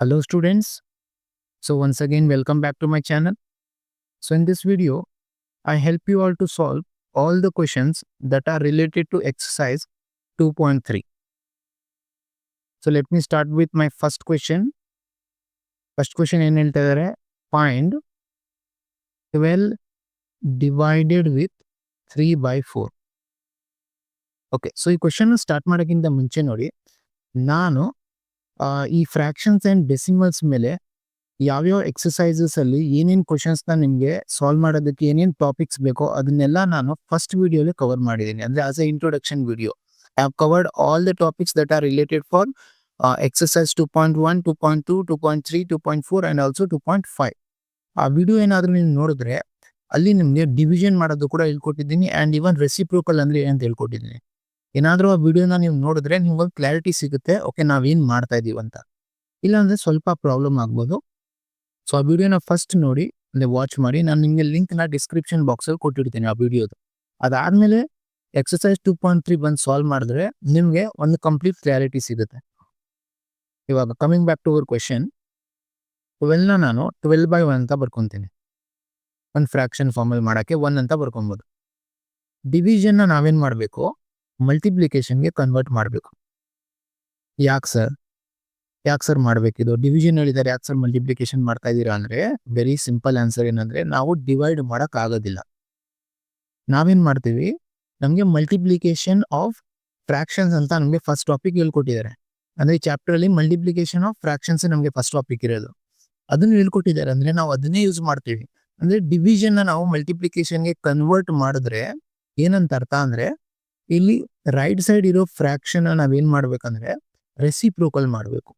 Hello students. So once again welcome back to my channel. So in this video I help you all to solve all the questions that are related to exercise 2.3. So let me start with my first question. First question ಏನು ಹೇಳ್ತಾ ಇದ್ದಾರೆ, find 12 divided with 3/4. Okay, so ಈ question start ಮಾಡೋಕ್ಕಿಂತ ಮುಂಚೆ ನೋಡಿ, ನಾನು ಈ fractions and decimals ಮೇಲೆ ಯಾವ್ಯಾವ ಎಕ್ಸಸೈಸಸ್ ಅಲ್ಲಿ ಏನೇನು ಕ್ವಶನ್ಸ್ನ ನಿಮಗೆ ಸಾಲ್ವ್ ಮಾಡೋದಕ್ಕೆ ಏನೇನು ಟಾಪಿಕ್ಸ್ ಬೇಕೋ ಅದನ್ನೆಲ್ಲ ನಾನು ಫಸ್ಟ್ ವಿಡಿಯೋಲಿ ಕವರ್ ಮಾಡಿದ್ದೀನಿ. ಅಂದರೆ as A introduction video I have covered all the topics that are related for exercise 2.1, 2.2, 2.3, 2.4 and also 2.5. ಆ ವಿಡಿಯೋ ಏನಾದರೂ ನೀವು ನೋಡಿದ್ರೆ ಅಲ್ಲಿ ನಿಮಗೆ ಡಿವಿಷನ್ ಮಾಡೋದು ಕೂಡ ಹೇಳ್ಕೊಟ್ಟಿದ್ದೀನಿ ಆ್ಯಂಡ್ ಇವನ್ ರೆಸಿಪ್ರೋಕಲ್ ಅಂದರೆ ಏನಂತ ಹೇಳ್ಕೊಟ್ಟಿದ್ದೀನಿ. ಏನಾದರೂ ಆ ವಿಡಿಯೋನ ನೀವು ನೋಡಿದ್ರೆ ನಿಮ್ಗೆ ಕ್ಲಾರಿಟಿ ಸಿಗುತ್ತೆ, ಓಕೆ ನಾವೇನು ಮಾಡ್ತಾ ಇದೀವಿ ಅಂತ. ಇಲ್ಲಾಂದರೆ ಸ್ವಲ್ಪ ಪ್ರಾಬ್ಲಮ್ ಆಗ್ಬೋದು. ಸೊ ಆ ವಿಡಿಯೋನ ಫಸ್ಟ್ ನೋಡಿ, ಅಂದರೆ ವಾಚ್ ಮಾಡಿ. ನಾನು ನಿಮಗೆ ಲಿಂಕ್ನ ಡಿಸ್ಕ್ರಿಪ್ಷನ್ ಬಾಕ್ಸಲ್ಲಿ ಕೊಟ್ಟಿರ್ತೀನಿ ಆ ವಿಡಿಯೋದು. ಅದಾದಮೇಲೆ ಎಕ್ಸಸೈಸ್ 2.3 ಬಂದು ಸಾಲ್ವ್ ಮಾಡಿದ್ರೆ ನಿಮಗೆ ಒಂದು ಕಂಪ್ಲೀಟ್ ಕ್ಲಾರಿಟಿ ಸಿಗುತ್ತೆ. ಇವಾಗ coming back to our question, 12ನ ನಾನು 12/1 ಅಂತ ಬರ್ಕೊತೀನಿ. ಒಂದು ಫ್ರಾಕ್ಷನ್ ಫಾರ್ಮಲ್ಲಿ ಮಾಡೋಕ್ಕೆ 1 ಅಂತ ಬರ್ಕೊಬೋದು. ಡಿವಿಷನ್ನ ನಾವೇನು ಮಾಡಬೇಕು, ಮಲ್ಟಿಪ್ಲಿಕೇಶನ್ಗೆ ಕನ್ವರ್ಟ್ ಮಾಡಬೇಕು. ಯಾಕೆ ಸರ್ ಮಾಡಬೇಕಿದು? ಡಿವಿಷನ್ ಹೇಳಿದ್ದಾರೆ, ಯಾಕೆ ಸರ್ ಮಲ್ಟಿಪ್ಲಿಕೇಶನ್ ಮಾಡ್ತಾ ಇದ್ದೀರಾ ಅಂದರೆ ವೆರಿ ಸಿಂಪಲ್ ಆನ್ಸರ್ ಏನಂದರೆ ನಾವು ಡಿವೈಡ್ ಮಾಡೋಕ್ಕಾಗೋದಿಲ್ಲ. ನಾವೇನು ಮಾಡ್ತೀವಿ, ನಮಗೆ ಮಲ್ಟಿಪ್ಲಿಕೇಶನ್ ಆಫ್ ಫ್ರಾಕ್ಷನ್ಸ್ ಅಂತ ನಮಗೆ ಫಸ್ಟ್ ಟಾಪಿಕ್ ಹೇಳ್ಕೊಟ್ಟಿದ್ದಾರೆ. ಅಂದರೆ ಈ ಚಾಪ್ಟರಲ್ಲಿ ಮಲ್ಟಿಪ್ಲಿಕೇಶನ್ ಆಫ್ ಫ್ರಾಕ್ಷನ್ಸ್ ನಮಗೆ ಫಸ್ಟ್ ಟಾಪಿಕ್ ಇರೋದು. ಅದನ್ನು ಹೇಳ್ಕೊಟ್ಟಿದ್ದಾರೆ ಅಂದರೆ ನಾವು ಅದನ್ನೇ ಯೂಸ್ ಮಾಡ್ತೀವಿ. ಅಂದರೆ ಡಿವಿಷನ್ನ ನಾವು ಮಲ್ಟಿಪ್ಲಿಕೇಶನ್ಗೆ ಕನ್ವರ್ಟ್ ಮಾಡಿದ್ರೆ ಏನಂತ ಅರ್ಥ ಅಂದರೆ ಇಲ್ಲಿ ರೈಟ್ ಸೈಡ್ ಇರೋ ಫ್ರಾಕ್ಷನ್ ನಾವೇನು ಮಾಡ್ಬೇಕಂದ್ರೆ ರೆಸಿಪ್ರೋಕಲ್ ಮಾಡಬೇಕು.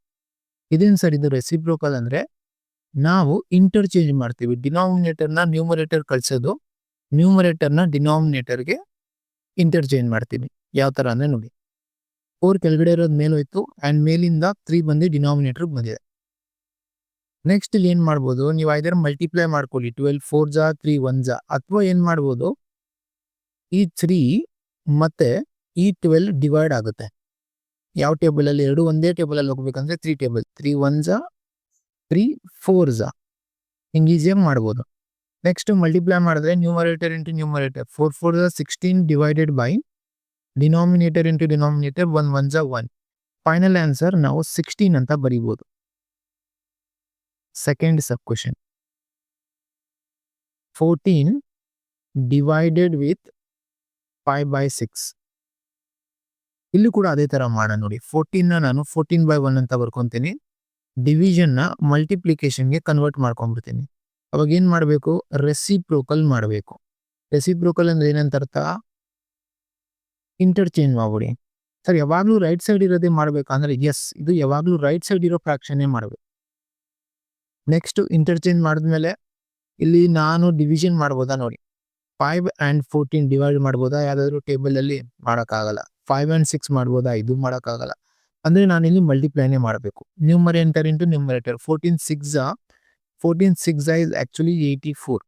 ಇದೇನು ಸರ್ ಇದು ರೆಸಿಪ್ರೋಕಲ್ ಅಂದರೆ ನಾವು ಇಂಟರ್ಚೇಂಜ್ ಮಾಡ್ತೀವಿ. ಡಿನಾಮಿನೇಟರ್ನ ನ್ಯೂಮರೇಟರ್ ಕಳಿಸೋದು, ನ್ಯೂಮರೇಟರ್ನ ಡಿನಾಮಿನೇಟರ್ಗೆ ಇಂಟರ್ಚೇಂಜ್ ಮಾಡ್ತೀವಿ. ಯಾವ ಥರ ಅಂದರೆ ನೋಡಿ, 4 ಕೆಳಗಡೆ ಇರೋದು ಮೇಲೋಯ್ತು ಆ್ಯಂಡ್ ಮೇಲಿಂದ 3 ಬಂದು ಡಿನಾಮಿನೇಟರ್ಗೆ ಬಂದಿದೆ. ನೆಕ್ಸ್ಟ್ ಇಲ್ಲಿ ಏನು ಮಾಡ್ಬೋದು, ನೀವು ಐದರ್ ಮಲ್ಟಿಪ್ಲೈ ಮಾಡ್ಕೊಳ್ಳಿ, 12 4 ಜಾ 3 1 ಜಾ, ಅಥವಾ ಏನು ಮಾಡ್ಬೋದು, ಈ 3 ಮತ್ತೆ ಈ 12 ಡಿವೈಡ್ ಆಗುತ್ತೆ. ಯಾವ ಟೇಬಲಲ್ಲಿ? ಎರಡು ಒಂದೇ ಟೇಬಲಲ್ಲಿ ಹೋಗ್ಬೇಕಂದ್ರೆ 3 ಟೇಬಲ್, 3 1 ಜಾ 3 4 ಜಾ, ಹಿಂಗೆ ಈಸಿಯಾಗಿ ಮಾಡ್ಬೋದು. ನೆಕ್ಸ್ಟ್ ಮಲ್ಟಿಪ್ಲೈ ಮಾಡಿದ್ರೆ ನ್ಯೂಮರೇಟರ್ ಇಂಟು ನ್ಯೂಮರೇಟರ್, 4 4 ಜಾ 16 divided by denominator into denominator 1 1 ಜಾ 1. ಫೈನಲ್ ಆನ್ಸರ್ ನಾವು 16 ಅಂತ ಬರೀಬೋದು. Second sub question, 14 divided with 5/6. ಇಲ್ಲಿ ಕೂಡ ಅದೇ ಥರ ಮಾಡೋಣ ನೋಡಿ. 14ನ ನಾನು 14/1 ಅಂತ ಬರ್ಕೊತೀನಿ. ಡಿವಿಷನ್ನ ಮಲ್ಟಿಪ್ಲಿಕೇಶನ್ಗೆ ಕನ್ವರ್ಟ್ ಮಾಡ್ಕೊಂಡ್ಬಿಡ್ತೀನಿ. ಅವಾಗ ಏನು ಮಾಡಬೇಕು, ರೆಸಿಪ್ರೋಕಲ್ ಮಾಡಬೇಕು. ರೆಸಿಪ್ರೋಕಲ್ ಅಂದ್ರೆ ಏನಂತ ಅರ್ಥ, ಇಂಟರ್ಚೇಂಜ್ ಮಾಡ್ಬಿಡಿ. ಸರ್ ಯಾವಾಗಲೂ ರೈಟ್ ಸೈಡ್ ಇರೋದೇ ಮಾಡ್ಬೇಕಂದ್ರೆ ಎಸ್, ಇದು ಯಾವಾಗಲೂ ರೈಟ್ ಸೈಡ್ ಇರೋ ಫ್ರಾಕ್ಷನ್ನೇ ಮಾಡಬೇಕು. ನೆಕ್ಸ್ಟ್ ಇಂಟರ್ಚೇಂಜ್ ಮಾಡಿದ್ಮೇಲೆ ಇಲ್ಲಿ ನಾನು ಡಿವಿಷನ್ ಮಾಡ್ಬೋದಾ ನೋಡಿ, 5 and 14 ಡಿವೈಡ್ ಮಾಡ್ಬೋದಾ? ಯಾವುದಾದ್ರೂ ಟೇಬಲಲ್ಲಿ ಮಾಡೋಕ್ಕಾಗಲ್ಲ. 5 and 6 ಮಾಡ್ಬೋದಾ? ಇದು ಮಾಡೋಕ್ಕಾಗಲ್ಲ. ಅಂದರೆ ನಾನಿಲ್ಲಿ ಮಲ್ಟಿಪ್ಲೈನೇ ಮಾಡಬೇಕು. ನ್ಯೂಮರೇಟರ್ ಇಂಟು ನ್ಯೂಮರೇಟರ್, 14 6 ಜಾ ಇಸ್ ಆ್ಯಕ್ಚುಲಿ 84.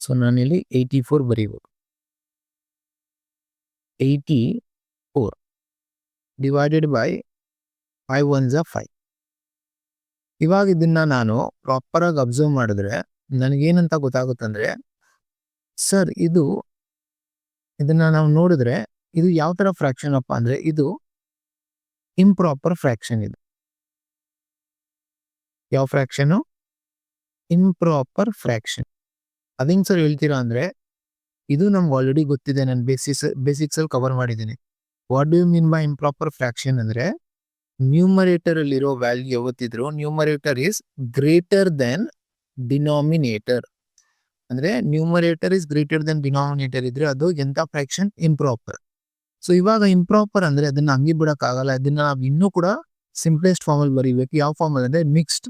ಸೊ ನಾನಿಲ್ಲಿ 84 ಬರೀಬೋದು. 84 ಡಿವೈಡೆಡ್ ಬೈ 5 1 ಜಾ 5. ಇವಾಗ ಇದನ್ನ ನಾನು ಪ್ರಾಪರಾಗಿ ಅಬ್ಸರ್ವ್ ಮಾಡಿದ್ರೆ ನನಗೇನಂತ ಗೊತ್ತಾಗುತ್ತಂದ್ರೆ, ಸರ್ ಇದನ್ನ ನಾವು ನೋಡಿದ್ರೆ ಇದು ಯಾವ ಥರ ಫ್ರಾಕ್ಷನ್ ಅಪ್ಪ ಅಂದರೆ ಇದು ಇಂಪ್ರಾಪರ್ ಫ್ರಾಕ್ಷನ್. ಇದು ಯಾವ ಫ್ರಾಕ್ಷನು? Improper fraction. ಅದೇಂಗೆ ಸರ್ ಹೇಳ್ತೀರಾ ಅಂದರೆ, ಇದು ನಮ್ಗೆ ಆಲ್ರೆಡಿ ಗೊತ್ತಿದೆ, ನಾನು ಬೇಸಿಕ್ಸಲ್ಲಿ ಕವರ್ ಮಾಡಿದ್ದೀನಿ. What do you mean by improper fraction ಅಂದರೆ, ನ್ಯೂಮರೇಟರಲ್ಲಿರೋ ವ್ಯಾಲ್ಯೂ ಯಾವತ್ತಿದ್ರು numerator is greater then denominator. ಅಂದರೆ numerator is greater then denominator ಇದ್ರೆ ಅದು ಎಂಥ ಫ್ರಾಕ್ಷನ್? ಇಂಪ್ರಾಪರ್. ಸೊ ಇವಾಗ ಇಂಪ್ರಾಪರ್ ಅಂದರೆ ಅದನ್ನ ಹಂಗೆ ಬಿಡೋಕ್ಕಾಗಲ್ಲ. ಅದನ್ನ ನಾವು ಇನ್ನೂ ಕೂಡ ಸಿಂಪ್ಲೆಸ್ಟ್ ಫಾರ್ಮಲ್ಲಿ ಬರೀಬೇಕು. ಯಾವ ಫಾರ್ಮಲ್ಲಿ ಅಂದರೆ ಮಿಕ್ಸ್ಡ್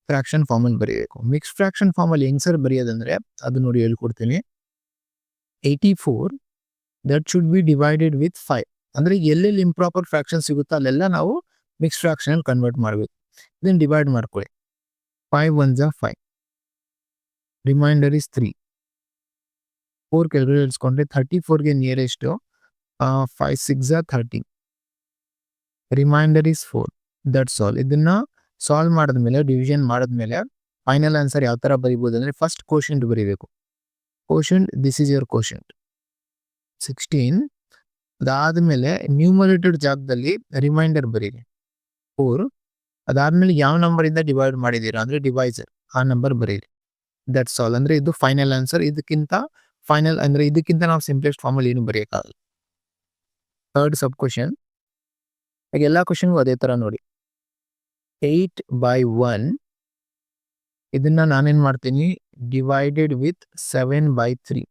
ಫ್ರಾಕ್ಷನ್ ಫಾರ್ಮಲ್ಲಿ ಬರೀಬೇಕು. ಮಿಕ್ಸ್ಡ್ ಫ್ರಾಕ್ಷನ್ ಫಾರ್ಮಲ್ಲಿ ಹೆಂಗೆ ಸರ್ ಬರೆಯೋದಂದರೆ ಅದು ನೋಡಿ ಹೇಳ್ಕೊಡ್ತೀನಿ. 84 that should be divided with 5. ಅಂದರೆ ಎಲ್ಲೆಲ್ಲಿ ಇಂಪ್ರಾಪರ್ ಫ್ರಾಕ್ಷನ್ ಸಿಗುತ್ತೋ ಅಲ್ಲೆಲ್ಲ ನಾವು ಮಿಕ್ಸ್ಡ್ ಫ್ರಾಕ್ಷನಲ್ಲಿ ಕನ್ವರ್ಟ್ ಮಾಡಬೇಕು. ಇದನ್ನು ಡಿವೈಡ್ ಮಾಡ್ಕೊಳ್ಳಿ. 5 1 ಜಾ 5, ರಿಮೈಂಡರ್ ಇಸ್ 3. 4 ಕೆಳಗಡೆ ಇಳಿಸ್ಕೊಂಡ್ರೆ 34ಗೆ ನಿಯರೆಸ್ಟು 5 6 ಜಾ 30, ರಿಮೈಂಡರ್ ಇಸ್ 4. That's all. ಇದನ್ನ ಸಾಲ್ವ್ ಮಾಡಿದ್ಮೇಲೆ ಡಿವಿಷನ್ ಮಾಡಿದ್ಮೇಲೆ ಫೈನಲ್ ಆನ್ಸರ್ ಯಾವ ಥರ ಬರಿಬೋದು ಅಂದರೆ ಫಸ್ಟ್ ಕೋಶೆಂಟ್ ಬರೀಬೇಕು. Quotient, this is your quotient 16. ಅದಾದಮೇಲೆ ನ್ಯೂಮರೇಟರ್ ಜಾಗದಲ್ಲಿ ರಿಮೈಂಡರ್ ಬರೀರಿ 4. ಅದಾದ್ಮೇಲೆ ಯಾವ ನಂಬರಿಂದ ಡಿವೈಡ್ ಮಾಡಿದ್ದೀರಾ ಅಂದರೆ ಡಿವೈಸರ್, ಆ ನಂಬರ್ ಬರೀರಿ. That's all. ಅಂದರೆ ಇದು ಫೈನಲ್ ಆನ್ಸರ್. ಇದಕ್ಕಿಂತ ನಾವು ಸಿಂಪ್ಲೆಸ್ಟ್ ಫಾರ್ಮಲ್ಲಿ ಏನು ಬರೆಯೋಕ್ಕಾಗಲ್ಲ. ಥರ್ಡ್ ಸಬ್ ಕ್ವಶನ್, ಎಲ್ಲ ಕ್ವಶನ್ಗೂ ಅದೇ ಥರ ನೋಡಿ. 8/1 ಇದನ್ನ ನಾನೇನು ಮಾಡ್ತೀನಿ, ಡಿವೈಡೆಡ್ ವಿತ್ 7/3.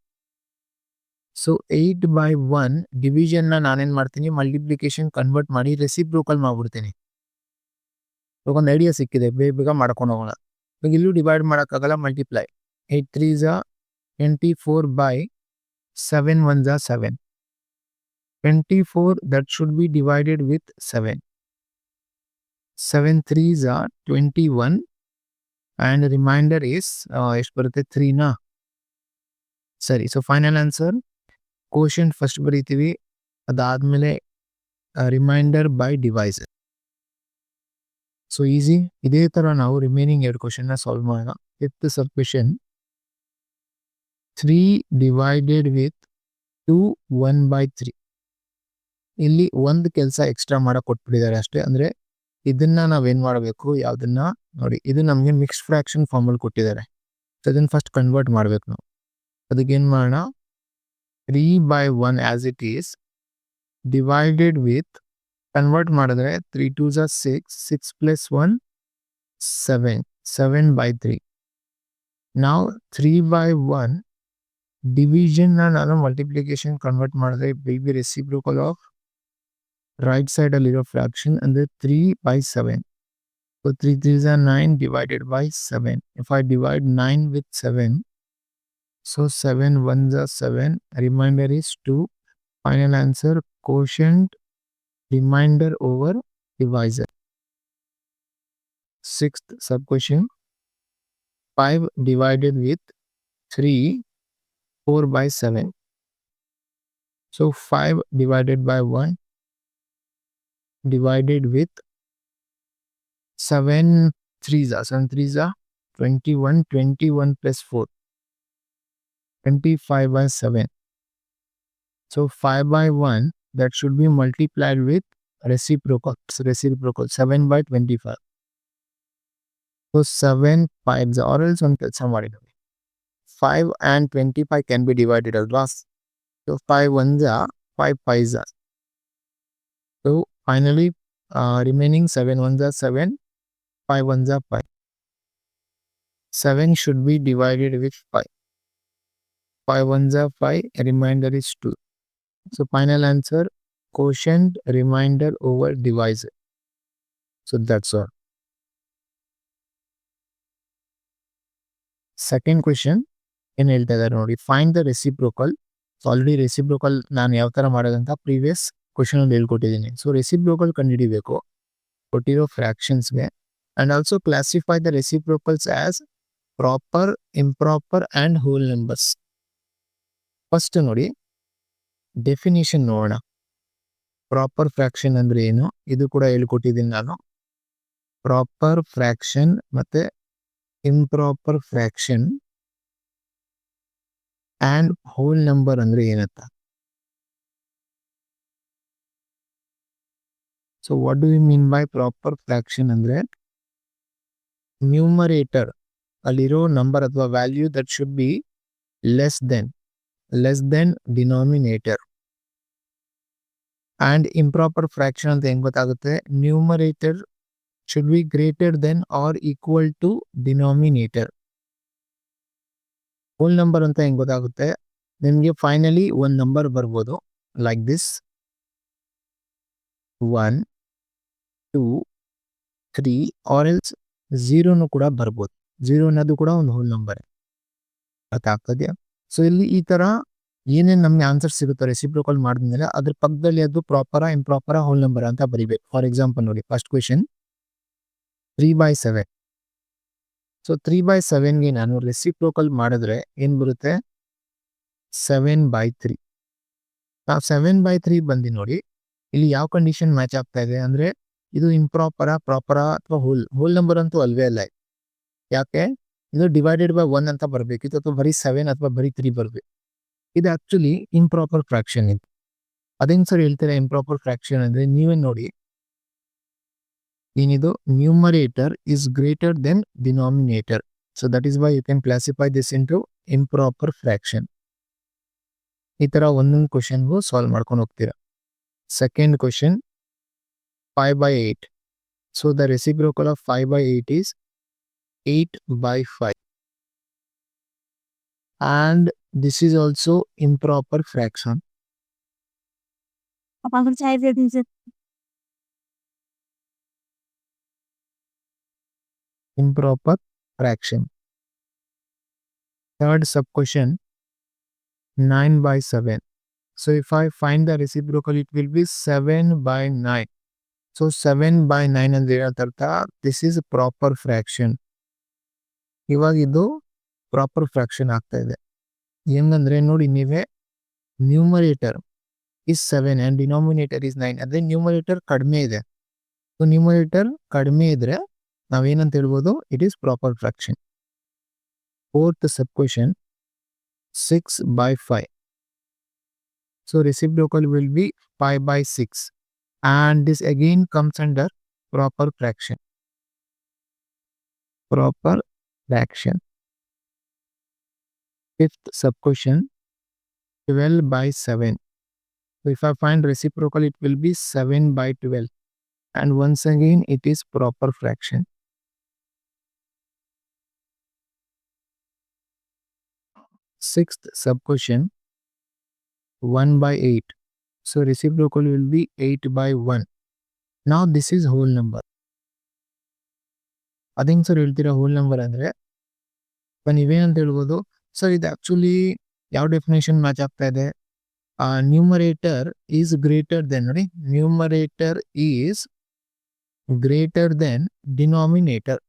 ಸೊ 8/1 ಡಿವಿಷನ್ನ ನಾನೇನು ಮಾಡ್ತೀನಿ, ಮಲ್ಟಿಪ್ಲಿಕೇಶನ್ ಕನ್ವರ್ಟ್ ಮಾಡಿ ರೆಸಿಪ್ರೋಕಲ್ ಮಾಡ್ಬಿಡ್ತೀನಿ. ಇವಾಗ ಒಂದು ಐಡಿಯಾ ಸಿಕ್ಕಿದೆ, ಬೇಗ ಮಾಡ್ಕೊಂಡು ಹೋಗೋಣ. ಇವಾಗ ಇಲ್ಲೂ ಡಿವೈಡ್ ಮಾಡೋಕ್ಕಾಗಲ್ಲ, multiply. 8 3s 24/7 1s 7. 24 that should be divided with 7. 7 3s 21 and remainder is ಎಷ್ಟು ಬರುತ್ತೆ 3 ಸರಿ. So final answer quotient first ಬರೀತೀವಿ, ಅದಾದ್ಮೇಲೆ remainder by divisor. So easy. ಇದೇ ಥರ ನಾವು ರಿಮೈನಿಂಗ್ 2 ಕ್ವಶನ್ನ ಸಾಲ್ವ್ ಮಾಡೋಣ. Fifth sub question, 3 divided with 2 1/3. ಇಲ್ಲಿ ಒಂದು ಕೆಲಸ ಎಕ್ಸ್ಟ್ರಾ ಮಾಡಕ್ಕೆ ಕೊಟ್ಬಿಟ್ಟಿದ್ದಾರೆ ಅಷ್ಟೇ. ಅಂದರೆ ಇದನ್ನ ನಾವೇನು ಮಾಡಬೇಕು, ಯಾವುದನ್ನ ನೋಡಿ, ಇದು ನಮಗೆ ಮಿಕ್ಸ್ಡ್ ಫ್ರಾಕ್ಷನ್ ಫಾರ್ಮಲ್ಲಿ ಕೊಟ್ಟಿದ್ದಾರೆ. ಸೊ ಅದನ್ನು ಫಸ್ಟ್ ಕನ್ವರ್ಟ್ ಮಾಡಬೇಕು ನಾವು. ಅದಕ್ಕೇನು ಮಾಡೋಣ, 3/1 as it is divided with, convert ಮಾಡಿದ್ರೆ 3 2s 6, 6 + 1 7, 7/3. ನಾವು 3/1 ಡಿವಿಷನ್ನ ನಾನು ಮಲ್ಟಿಪ್ಲಿಕೇಶನ್ ಕನ್ವರ್ಟ್ ಮಾಡಿದ್ರೆ ಬಿ ರೆಸಿಪ್ರೋಕಲ್ ಆಫ್ ರೈಟ್ ಸೈಡಲ್ಲಿರೋ ಫ್ರಾಕ್ಷನ್ ಅಂದರೆ 3/7. So 3 3s 9 divided by 7. If I divide 9 with 7, so 7 1s 7, remainder is 2. Final answer quotient remainder over divisor. Sixth sub question, 5 divided with 3 4/7. So 5 divided by 1 divided with 7 3s 21, 21 + 4 25/7. So 5/1 that should be multiplied with reciprocal 7/25. So 7 5s, or else one ಕೆಲಸ ಮಾಡಿದ್ವಿ, 5 and 25 can be divided as well. So 5 1s 5 5s. So finally remaining 7 1s 7, 5 1s 5. 7 should be divided with 5. 5 1s 5, remainder is 2. So final answer quotient remainder over divisor. So that's all. Second question ಏನು ಹೇಳ್ತಾ ಇದ್ದಾರೆ ನೋಡಿ, find the reciprocal. So already reciprocal ನಾನು ಯಾವ ಥರ ಮಾಡೋದಂತ previous ಕ್ವಶನಲ್ಲಿ ಹೇಳ್ಕೊಟ್ಟಿದ್ದೀನಿ. ಸೊ ರೆಸಿಪ್ರೋಕಲ್ ಕಂಡುಹಿಡಿಬೇಕು ಕೊಟ್ಟಿರೋ ಫ್ರಾಕ್ಷನ್ಸ್ಗೆ. And also classify the reciprocals as proper, improper and whole numbers. First ನೋಡಿ ಡೆಫಿನಿಷನ್ ನೋಡೋಣ. ಪ್ರಾಪರ್ ಫ್ರಾಕ್ಷನ್ ಅಂದರೆ ಏನು, ಇದು ಕೂಡ ಹೇಳ್ಕೊಟ್ಟಿದ್ದೀನಿ ನಾನು. ಪ್ರಾಪರ್ ಫ್ರಾಕ್ಷನ್ ಮತ್ತು improper fraction and whole number ಅಂದರೆ ಏನಂತ. So what do you mean by proper fraction ಅಂದರೆ, ನ್ಯೂಮರೇಟರ್ ಅಲ್ಲಿರೋ ನಂಬರ್ ಅಥವಾ value that should be less than denominator. And improper fraction ಅಂತ ಹೆಂಗೆ ಗೊತ್ತಾಗುತ್ತೆ, numerator should be greater than or equal to denominator. Whole number ಅಂತ ಹೆಂಗೆ ಗೊತ್ತಾಗುತ್ತೆ, ನಿಮಗೆ ಫೈನಲಿ ಒಂದು ನಂಬರ್ ಬರ್ಬೋದು ಲೈಕ್ ದಿಸ್ 1 2 3, ಆರ್ ಎಲ್ಸ್ 0 ಕೂಡ ಬರ್ಬೋದು. 0 ಅನ್ನೋದು ಕೂಡ ಒಂದು ಹೋಲ್ ನಂಬರ್ ಗೊತ್ತಾಗ್ತದೆಯಾ. ಸೊ ಇಲ್ಲಿ ಈ ಥರ ಏನೇನು ನಮಗೆ ಆನ್ಸರ್ ಸಿಗುತ್ತೆ ರೆಸಿಪ್ರೋಕಲ್ ಮಾಡಿದ್ಮೇಲೆ ಅದ್ರ ಪಕ್ಕದಲ್ಲಿ ಅದು ಪ್ರಾಪರ, ಇಂಪ್ರಾಪರ, ಹೋಲ್ ನಂಬರ್ ಅಂತ ಬರಿಬೇಕು. ಫಾರ್ ಎಕ್ಸಾಂಪಲ್ ನೋಡಿ, ಫಸ್ಟ್ ಕ್ವೆಶನ್ 3/7. ಸೊ 3/7ಗೆ ನಾನು ರೆಸಿಪ್ರೋಕಲ್ ಮಾಡಿದ್ರೆ ಏನು ಬರುತ್ತೆ, 7/3. ನಾವು 7/3 ಬಂದು ನೋಡಿ ಇಲ್ಲಿ ಯಾವ ಕಂಡೀಷನ್ ಮ್ಯಾಚ್ ಆಗ್ತಾ ಇದೆ ಅಂದರೆ ಇದು ಇಂಪ್ರಾಪರಾ ಪ್ರಾಪರಾ ಅಥವಾ ಹೋಲ್ ನಂಬರ್ ಅಂತೂ ಅಲ್ವೇ ಅಲ್ಲ. ಯಾಕೆ ಇದು ಡಿವೈಡೆಡ್ ಬೈ 1 ಅಂತ ಬರಬೇಕಿತ್ತು ಅಥವಾ ಬರೀ 7 ಅಥವಾ ಬರೀ 3 ಬರಬೇಕು. ಇದು ಆಕ್ಚುಲಿ ಇಂಪ್ರಾಪರ್ ಫ್ರಾಕ್ಷನ್ ಇದು. ಅದೇನು ಸರ್ ಹೇಳ್ತೀರಾ ಇಂಪ್ರಾಪರ್ ಫ್ರಾಕ್ಷನ್ ಅಂದ್ರೆ? ನೀವೇ ನೋಡಿ, ಏನಿದು numerator is greater then denominator. So that is why you can classify this into improper fraction. ಈ ತರ ಒಂದೊಂದು ಕ್ವಶನ್ಗೂ ಸಾಲ್ವ್ ಮಾಡ್ಕೊಂಡು ಹೋಗ್ತೀರಾ. Second question 5/8. So the reciprocal of 5/8 is 8/5. And this is also improper fraction. Improper fraction. Third sub question 9/7. So if I find the reciprocal, it will be 7/9. So 7/9 ಅಂದ್ರೆ ಏನಂತ? This is proper fraction. ಇವಾಗ ಇದು proper fraction ಆಗ್ತಾ ಇದೆ. ಹೆಂಗಂದ್ರೆ ನೋಡಿ ನೀವೇ, numerator is 7 and denominator is 9. ಅದೇ ನ್ಯೂಮರೇಟರ್ ಕಡಿಮೆ ಇದೆ. ಸೊ ನ್ಯೂಮರೇಟರ್ ಕಡಿಮೆ ಇದ್ರೆ ನಾವೇನಂತ ಹೇಳ್ಬೋದು? It is proper fraction. Fourth sub question 6/5. So reciprocal will be 5/6. And this again comes under proper fraction. Proper fraction. Fifth sub question 12/7. So if I find reciprocal, it will be 7/12. And once again, it is proper fraction. Sixth sub question 1/8. So reciprocal will be 8/1. Now this is whole number. ಅದೇನು sir ಹೇಳ್ತೀರಾ hole number ಅಂದರೆ? ನೀವೇನಂತ ಹೇಳ್ಬೋದು? Sir ಇದು actually ಯಾವ definition match ಆಗ್ತಾ ಇದೆ? Numerator is greater then, ನೋಡಿ, numerator is greater then denominator.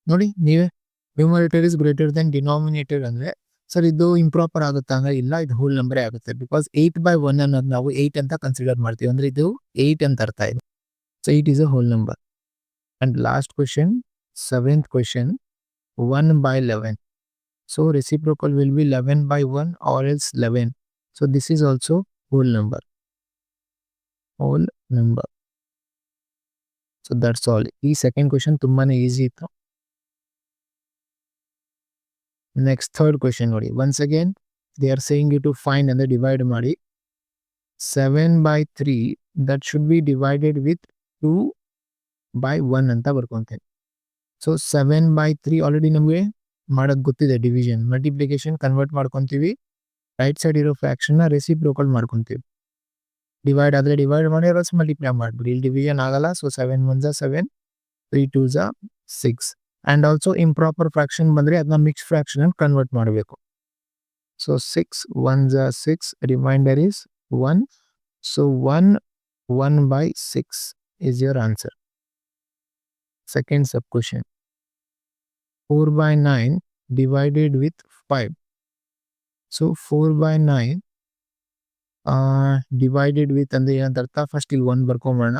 ನೋಡಿ ನೀವೇ, numerator is greater then denominator ಅಂದರೆ ಸರ್ ಇದು ಇಂಪ್ರಾಪರ್ ಆಗುತ್ತಾ ಅಂದ್ರೆ? ಇಲ್ಲ, ಇದು ಹೋಲ್ ನಂಬರೇ ಆಗುತ್ತೆ. ಬಿಕಾಸ್ 8/1 ಅನ್ನೋದು ನಾವು 8 ಅಂತ ಕನ್ಸಿಡರ್ ಮಾಡ್ತೀವಿ, ಅಂದ್ರೆ ಇದು 8 ಅಂತ ಅರ್ಥ ಇದೆ. So 8 is a whole number. And last question, 7th question 1/11. So reciprocal will be 11/1 or else 11. So this is also whole number. Whole number. So that's all. ಈ ಸೆಕೆಂಡ್ ಕ್ವೆಶನ್ ತುಂಬಾನೇ ಈಸಿ ಇತ್ತು. Next third question ನೋಡಿ. Once again they are saying you to find ಅಂದರೆ divide ಮಾಡಿ 7/3 that should be divided with 2/1 ಅಂತ ಬರ್ಕೊಂತೇನೆ. So 7/3 already ನಮಗೆ ಮಾಡೋದು ಗೊತ್ತಿದೆ. ಡಿವಿಷನ್, ಮಲ್ಟಿಪ್ಲಿಕೇಶನ್ ಕನ್ವರ್ಟ್ ಮಾಡ್ಕೊತೀವಿ. ರೈಟ್ ಸೈಡ್ ಇರೋ ಫ್ರಾಕ್ಷನ್ನ ರೆಸಿಪ್ರೋಕಲ್ ಮಾಡ್ಕೊತೀವಿ. ಡಿವೈಡ್ ಆದರೆ ಡಿವೈಡ್ ಮಾಡಿ, ಅರಸ್ ಮಲ್ಟಿಪ್ಲೈ ಮಾಡಿಬಿಡಿ. ಇಲ್ಲಿ ಡಿವಿಷನ್ ಆಗಲ್ಲ. So 7 1 7, 3 2 6. And also improper fraction ಬಂದರೆ ಅದನ್ನ ಮಿಕ್ಸ್ ಫ್ರಾಕ್ಷನ್ ಅಂತ ಕನ್ವರ್ಟ್ ಮಾಡಬೇಕು. So 6 1 6, reminder is 1. So 1/6 is your answer. Second sub question 4/9 divided with 5. So 4/9 divided with ಅಂದ್ರೆ ಏನಂತ ಅರ್ಥ? ಫಸ್ಟ್ ಇಲ್ಲಿ 1 ಬರ್ಕೊಂಬೋಣ.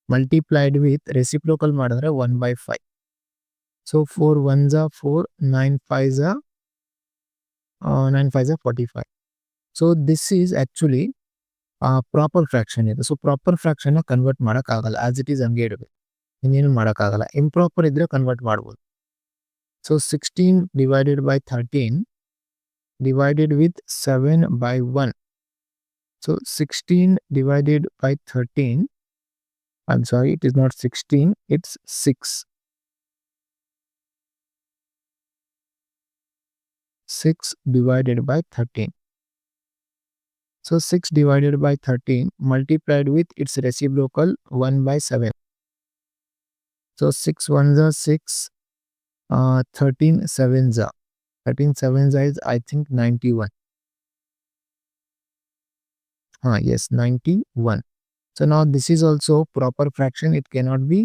ಮಲ್ಟಿಪ್ಲೈಡ್ ವಿತ್ ರೆಸಿಪ್ರೋಕಲ್ ಮಾಡಿದ್ರೆ 1/5. So 4 1 4, 9 5 45. So this is actually proper fraction ಇದೆ. ಸೊ ಪ್ರಾಪರ್ ಫ್ರಾಕ್ಷನ್ನ ಕನ್ವರ್ಟ್ ಮಾಡೋಕ್ಕಾಗಲ್ಲ, as it is ಹಂಗೆ ಇಡಬೇಕು, ಇನ್ನೇನು ಮಾಡೋಕ್ಕಾಗಲ್ಲ. ಇಂಪ್ರಾಪರ್ ಇದ್ರೆ ಕನ್ವರ್ಟ್ ಮಾಡ್ಬೋದು. So 16 /13 divided with 7/1. So 16 /13, I'm sorry, it is not 16, it's 6. 6 /13. So 6 /13 multiplied with its reciprocal 1/7. So 6 1 6, 13 7 13 7 is I think 91. Yes, 91. So now this is also proper fraction. It cannot be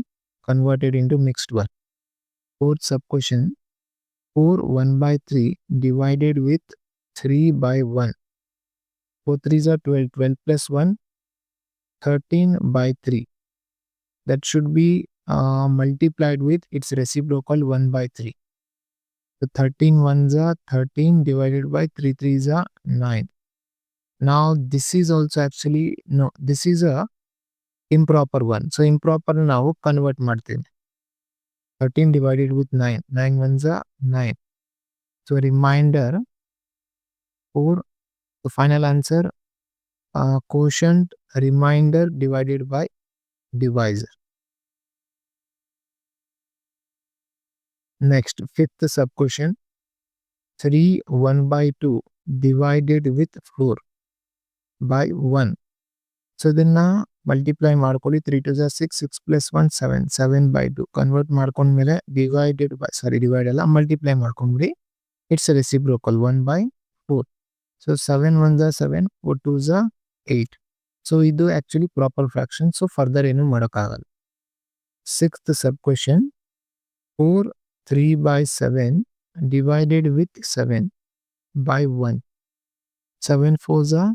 converted into mixed one. Fourth sub question 4 1/3 divided with 3/1. 4 3s are 12. 12 plus 1, 13/3. that should be multiplied with its reciprocal 1 by 3. So 13 ones are 13 divided by 3 threes are 9. Now this is also actually, no, this is a improper one. So improper now convert ಮಾಡ್ತೀನಿ. 13 divided with 9. 9 ones are 9. So reminder 4. The final answer, quotient remainder divided by divisor. Next, fifth sub question, 3 1 by 2 divided with 4 by 1. So ಇದನ್ನ multiply ಮಾಡ್ಕೊಳ್ಳಿ. 3 2 6, 6 plus 1 7, 7 by 2 convert ಮಾಡ್ಕೊಂಡ್ಮೇಲೆ divide ಅಲ್ಲ multiply ಮಾಡ್ಕೊಂಡ್ಬಿಡಿ. It's reciprocal 1 by 4. So 7 1s are 7, 4 2s are 8. So ಇದು actually proper fraction. So further ಏನು ಮಾಡೋಕ್ಕಾಗಲ್ಲ. Sixth sub question, 4 3 by 7 divided with 7 by 1. 7 4s are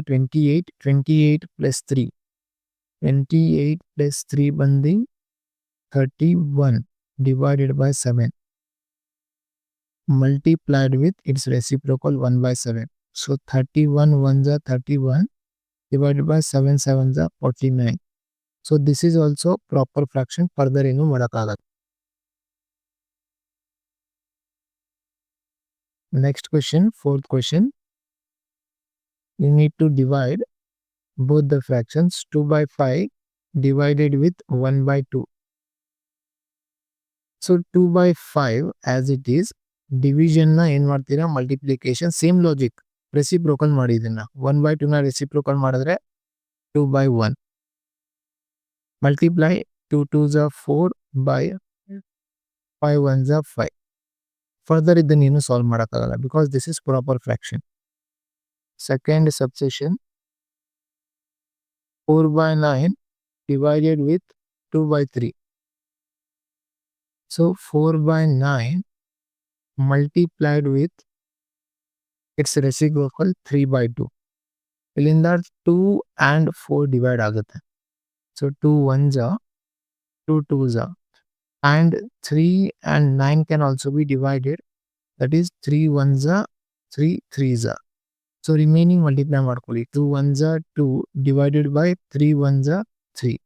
28. 28 plus 3. 28 plus 3 bandi 31 divided by 7. Multiplied with its reciprocal 1 by 7. So 31 ones are 31 divided by 7 sevens are 49. So this is also proper fraction. Further ಏನು ಮಾಡೋಕ್ಕಾಗಲ್ಲ. Next question, fourth question. You need to divide both the fractions. 2 by 5 divided with 1 by 2. So 2 by 5 as it is, division na ಏನು ಮಾಡ್ತೀರಾ, multiplication same logic reciprocal ಮಾಡಿ ಇದನ್ನ 1 by 2 ನ reciprocal ಮಾಡಿದ್ರೆ 2 by 1 multiply 2 2s are 4 by 5 1s are 5. Further ಇದನ್ನ ಏನು solve ಮಾಡೋಕ್ಕಾಗಲ್ಲ because this is proper fraction. Second subsection, 4 by 9 divided with 2 by 3. So 4 by 9 multiplied with its reciprocal 3 by 2. ಇಲ್ಲಿಂದ 2 and 4 divide ಆಗುತ್ತೆ. So 2 1s are 2 2s are and 3 and 9 can also be divided. That is 3 1s are 3 3s are. So remaining multiply ಮಾಡ್ಕೊಳ್ಳಿ. 2 1s are 2 divided by 3 1s are 3.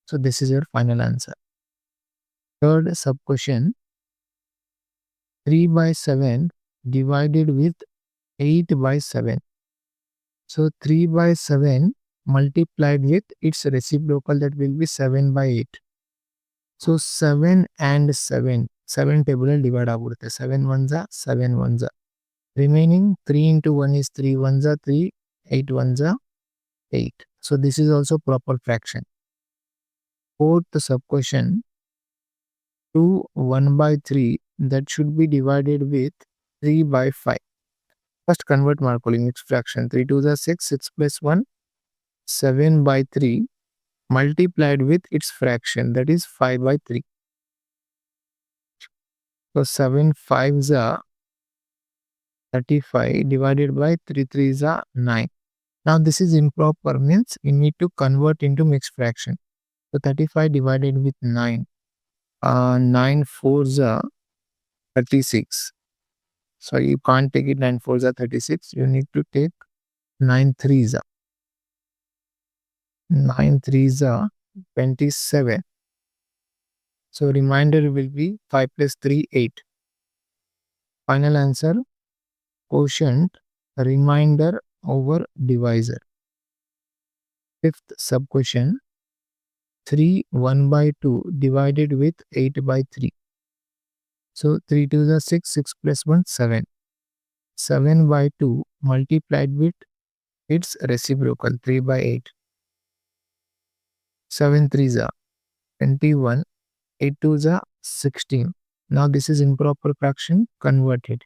So this is your final answer. Third sub question, 3 by 7 divided with 8 by 7. So 3 by 7 multiplied with its reciprocal, that will be 7 by 8. So 7 and 7, 7 table divide ಆಗುತ್ತೆ. 7 1s are 7 1s are. Remaining 3 into 1 is 3 1s are 3, 8 1s are 8. So this is also proper fraction. Fourth sub question, 2 1 by 3 that should be divided with 3 by 5. First convert ಮಾಡ್ಕೊಳ್ಳಿ mixed fraction. 3 2s are 6, 6 plus 1 7 by 3 multiplied with its fraction, that is 5 by 3. So 7 5s are 35 divided by 3 3s are 9. Now this is improper, means you need to convert into mixed fraction. So 35 divided with 9. 9 4s are 36. So you can't take it 9 4s are 36. You need to take 9 3s are. 9 3s are 27. So remainder will be 5 plus 3 8. Final answer, quotient remainder over divisor. Fifth sub question, 3 1 by 2 divided with 8 by 3. So 3 2s are 6, 6 plus 1 7. 7 by 2 multiplied with its reciprocal 3 by 8. 7 3s are 21, 8 2s are 16. Now this is improper fraction, converted.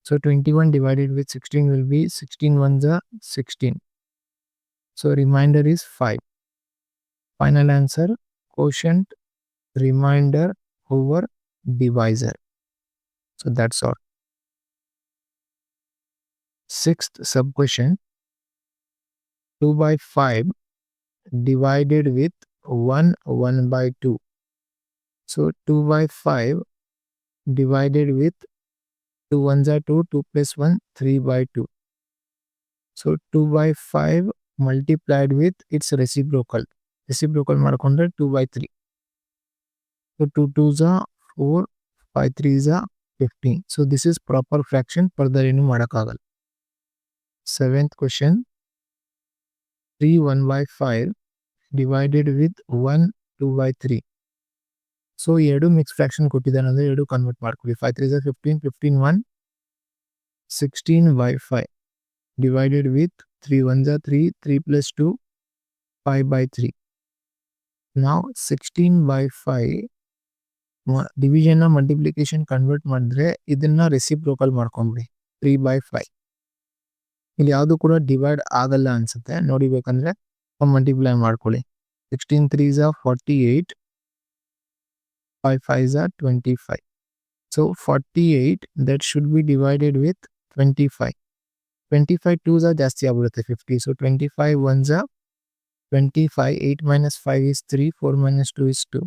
So 21 divided with 16 will be 16 1s are 16. So remainder is 5. Final answer, quotient remainder over divisor. So that's all. Sixth sub question, 2 by 5 divided with 1 by 2. So 2 by 5 divided with 2 ones are 2, 2 plus 1, 3 by 2. So 2 by 5 multiplied with its reciprocal. Reciprocal ಮಾಡ್ಕೊಂಡ್ರೆ 2 by 3. So 2 2s are 4, 5 3s are 15. So this is proper fraction. Further ಏನು ಮಾಡಕ್ಕಾಗಲ್ಲ. 7th question. 3 1 by 5 divided with 1 2 by 3. So ಎರಡು mix fraction ಕೊಟ್ಟಿದ್ದಾನೆ ಅಂದ್ರೆ ಎರಡು convert ಮಾಡ್ಕೊಳ್ಳಿ. 5 3s are 15, 15 1, 16 by 5 divided with 3 1s are 3, 3 plus 2, 5 by 3. Now 16 by 5 division multiplication convert ಮಾಡಿದ್ರೆ ಇದನ್ನ reciprocal ಮಾಡ್ಕೊಂಬಿಡಿ. 3 by 5 ಇಲ್ಲಿ ಯಾವುದು ಕೂಡ ಡಿವೈಡ್ ಆಗಲ್ಲ ಅನ್ಸುತ್ತೆ. ನೋಡಿಬೇಕಂದ್ರೆ ಮಲ್ಟಿಪ್ಲೈ ಮಾಡ್ಕೊಳ್ಳಿ. 16 3s are 48, 5 5s are 25. So 48 that should be divided with 25. 25 2s are ಜಾಸ್ತಿ ಆಗ್ಬಿಡುತ್ತೆ 50. So 25 1s are 25. 8 minus 5 is 3, 4 minus 2 is 2.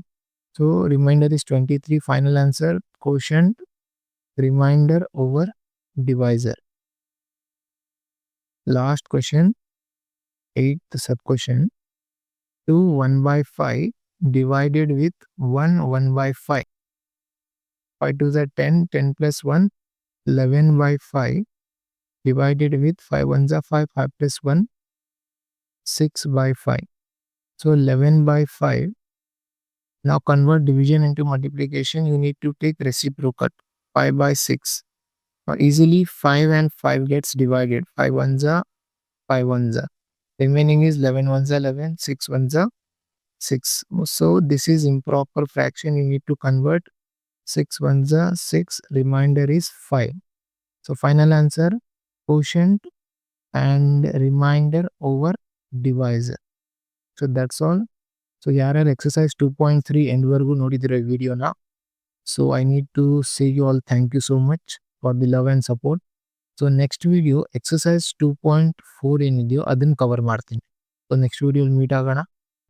So remainder is 23. Final answer, quotient, remainder over divisor. Last question, 8th sub question. 2 1 by 5 divided with 1 1 by 5. 5 2s are 10, 10 plus 1, 11 by 5 divided with 5 1s are 5, 5 plus 1, 6 by 5. So 11 by 5. Now convert division into multiplication. You need to take reciprocal. 5 by 6. Now easily 5 and 5 gets divided. 5 ones are 5 ones are. Remaining is 11 ones are 11, 6 ones are 6. So this is improper fraction. You need to convert. 6 ones are 6. Remainder is 5. So final answer, quotient and remainder over divisor. So that's all. So ಯಾರ್ಯಾರು exercise 2.3 ಎಂಡ್ವರೆಗೂ ನೋಡಿದಿರೋ ವಿಡಿಯೋನ, so I need to say you all thank you so much for the love and support. So next video exercise 2.4 ಏನಿದೆಯೋ ಅದನ್ನು cover ಮಾಡ್ತೀನಿ. So next ವಿಡಿಯೋಲಿ meet ಆಗೋಣ.